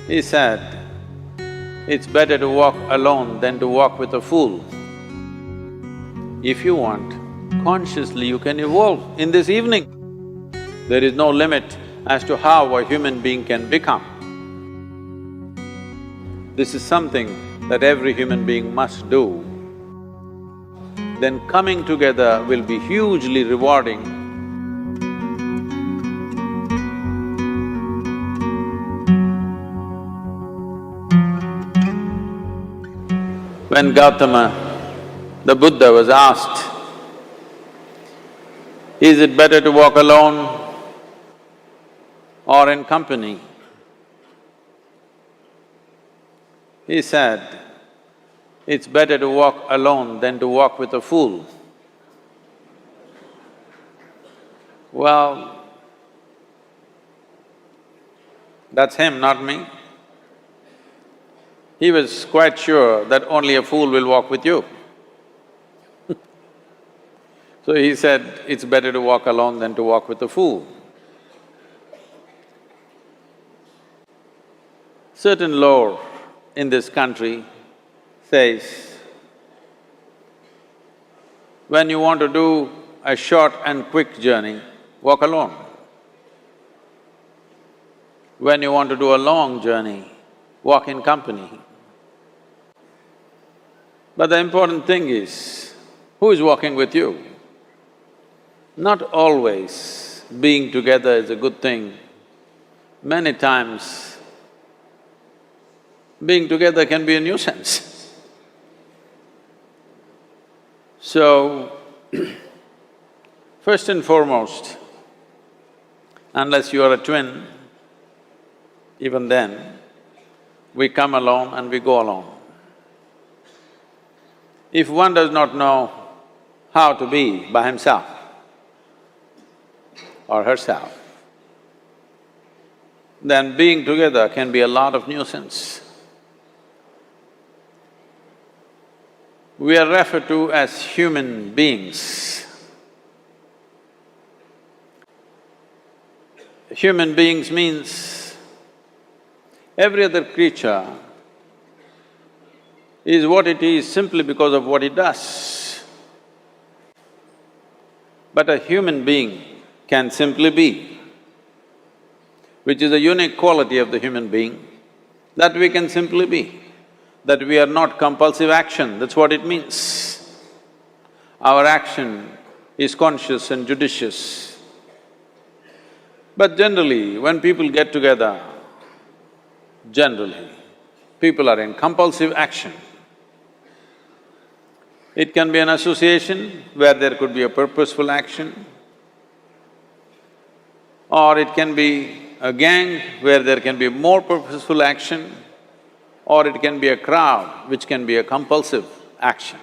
He said, it's better to walk alone than to walk with a fool. If you want, consciously you can evolve in this evening. There is no limit as to how a human being can become. This is something that every human being must do. Then coming together will be hugely rewarding. When Gautama, the Buddha, was asked, is it better to walk alone or in company? He said, it's better to walk alone than to walk with a fool. Well, that's him, not me. He was quite sure that only a fool will walk with you. So he said, it's better to walk alone than to walk with a fool. Certain lore in this country says, when you want to do a short and quick journey, walk alone. When you want to do a long journey, walk in company. But the important thing is, who is walking with you? Not always being together is a good thing. Many times, being together can be a nuisance. So, first and foremost, unless you are a twin, even then, we come alone and we go alone. If one does not know how to be by himself or herself, then being together can be a lot of nuisance. We are referred to as human beings. Human beings means every other creature is what it is simply because of what it does. But a human being can simply be, which is a unique quality of the human being, that we can simply be, that we are not compulsive action, that's what it means. Our action is conscious and judicious. But generally, when people get together, generally, people are in compulsive action. It can be an association where there could be a purposeful action, or it can be a gang where there can be more purposeful action, or it can be a crowd which can be a compulsive action.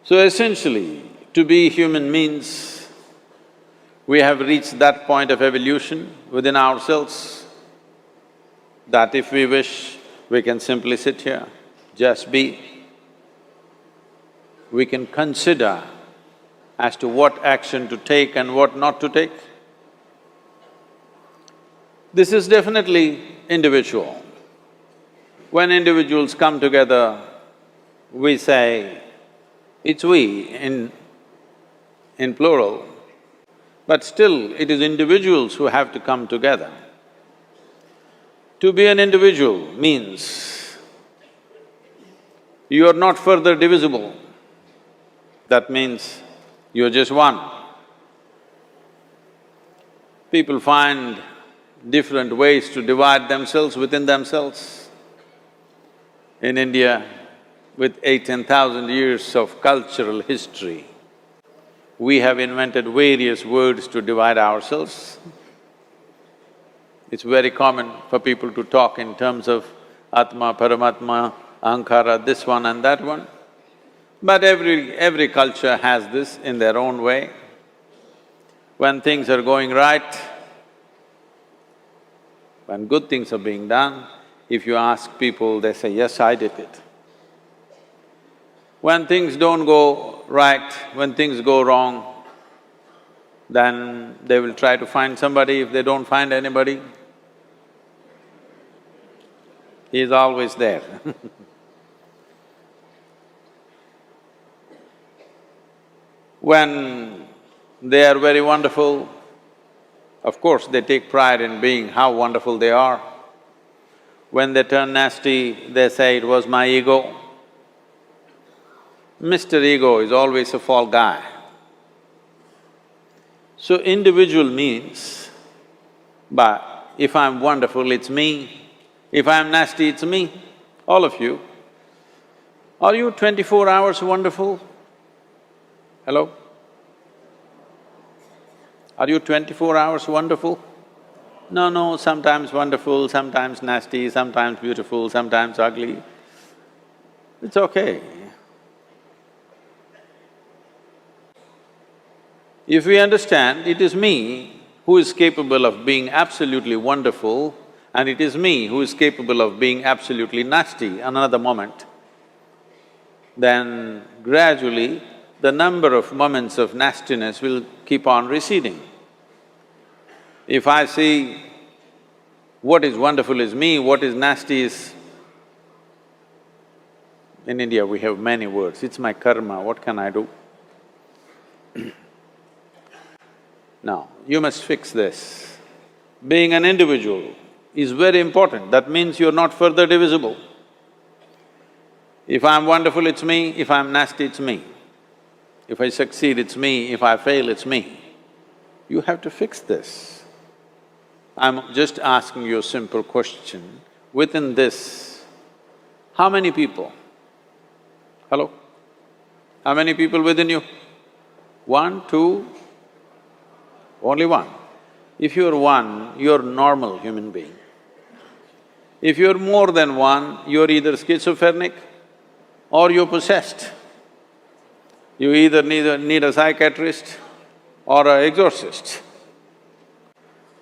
So essentially, to be human means we have reached that point of evolution within ourselves that if we wish, we can simply sit here, just be. We can consider as to what action to take and what not to take. This is definitely individual. When individuals come together, we say, it's we in plural, but still it is individuals who have to come together. To be an individual means you are not further divisible. That means you're just one. People find different ways to divide themselves within themselves. In India, with 10,000 years of cultural history, we have invented various words to divide ourselves. It's very common for people to talk in terms of Atma, Paramatma, Ahankara, this one and that one. But every culture has this in their own way. When things are going right, when good things are being done, if you ask people, they say, yes, I did it. When things don't go right, when things go wrong, then they will try to find somebody. If they don't find anybody, He is always there. When they are very wonderful, of course they take pride in being how wonderful they are. When they turn nasty, they say, "It was my ego." Mr. Ego is always a fall guy. So individual means, but if I'm wonderful, it's me. If I'm nasty, it's me. All of you. Are you 24 hours wonderful? Hello? Are you 24 hours wonderful? No, sometimes wonderful, sometimes nasty, sometimes beautiful, sometimes ugly. It's okay. If we understand it is me who is capable of being absolutely wonderful and it is me who is capable of being absolutely nasty another moment, then gradually the number of moments of nastiness will keep on receding. If I see what is wonderful is me, what is nasty is… In India we have many words, it's my karma, what can I do? Now, you must fix this. Being an individual is very important, that means you're not further divisible. If I'm wonderful, it's me, if I'm nasty, it's me. If I succeed, it's me, if I fail, it's me. You have to fix this. I'm just asking you a simple question. Within this, how many people? Hello? How many people within you? One, two? Only one. If you're one, you're normal human being. If you're more than one, you're either schizophrenic or you're possessed. You either need a psychiatrist or an exorcist.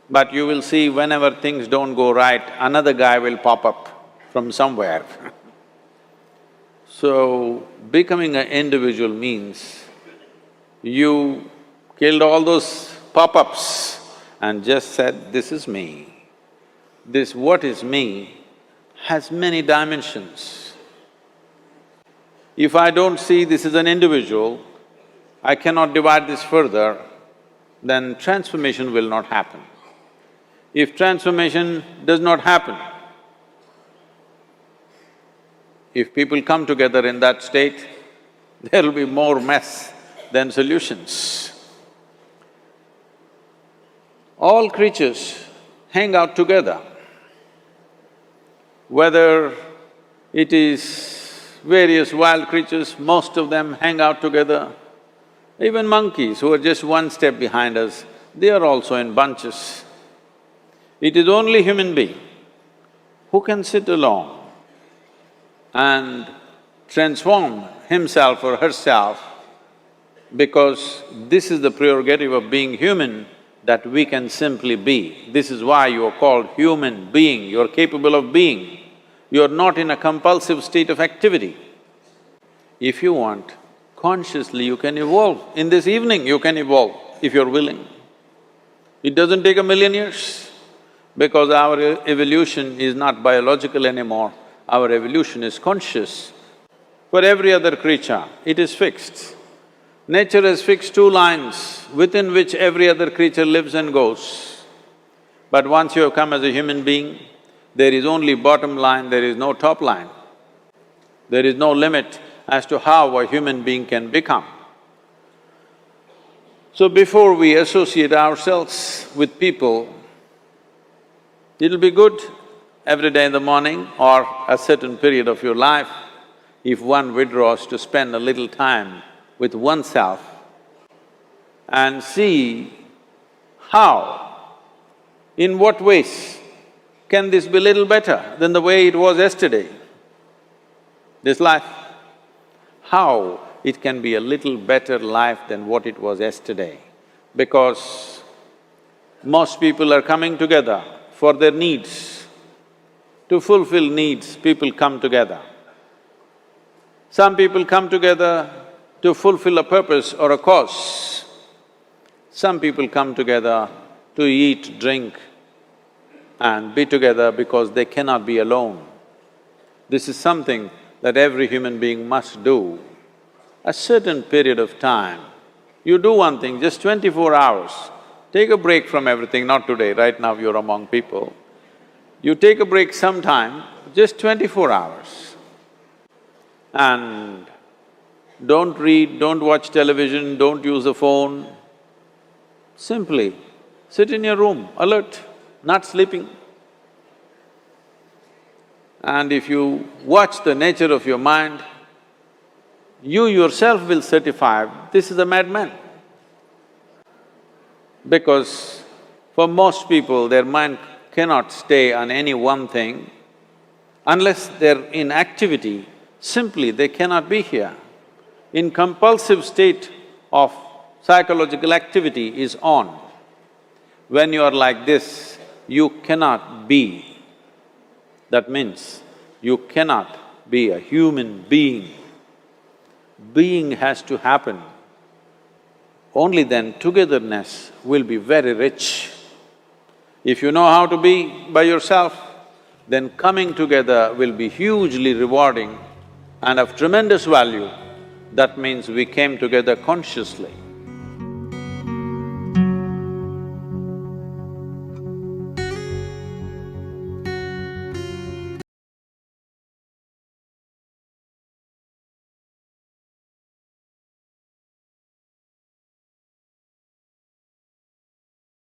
But you will see whenever things don't go right, another guy will pop up from somewhere. So, becoming an individual means you killed all those pop-ups and just said, "This is me." This what is me has many dimensions. If I don't see this is an individual, I cannot divide this further, then transformation will not happen. If transformation does not happen, if people come together in that state, there will be more mess than solutions. All creatures hang out together. Whether it is various wild creatures, most of them hang out together. Even monkeys who are just one step behind us, they are also in bunches. It is only human being who can sit alone and transform himself or herself, because this is the prerogative of being human, that we can simply be. This is why you are called human being, you're capable of being. You're not in a compulsive state of activity. If you want, consciously you can evolve. In this evening you can evolve, if you're willing. It doesn't take 1,000,000 years, because our evolution is not biological anymore, our evolution is conscious. For every other creature, it is fixed. Nature has fixed two lines within which every other creature lives and goes. But once you have come as a human being, there is only bottom line, there is no top line. There is no limit as to how a human being can become. So before we associate ourselves with people, it'll be good every day in the morning or a certain period of your life, if one withdraws to spend a little time with oneself and see how, in what ways can this be little better than the way it was yesterday, this life? How it can be a little better life than what it was yesterday? Because most people are coming together for their needs. To fulfill needs, people come together. Some people come together to fulfill a purpose or a cause. Some people come together to eat, drink and be together because they cannot be alone. This is something that every human being must do. A certain period of time, you do one thing, just 24 hours, take a break from everything, not today, right now you're among people. You take a break sometime, just 24 hours. And don't read, don't watch television, don't use the phone. Simply sit in your room, alert, not sleeping. And if you watch the nature of your mind, you yourself will certify, this is a madman. Because for most people, their mind cannot stay on any one thing. Unless they're in activity, simply they cannot be here. In compulsive state of psychological activity is on. When you are like this, you cannot be. That means you cannot be a human being. Being has to happen. Only then togetherness will be very rich. If you know how to be by yourself, then coming together will be hugely rewarding and of tremendous value. That means we came together consciously.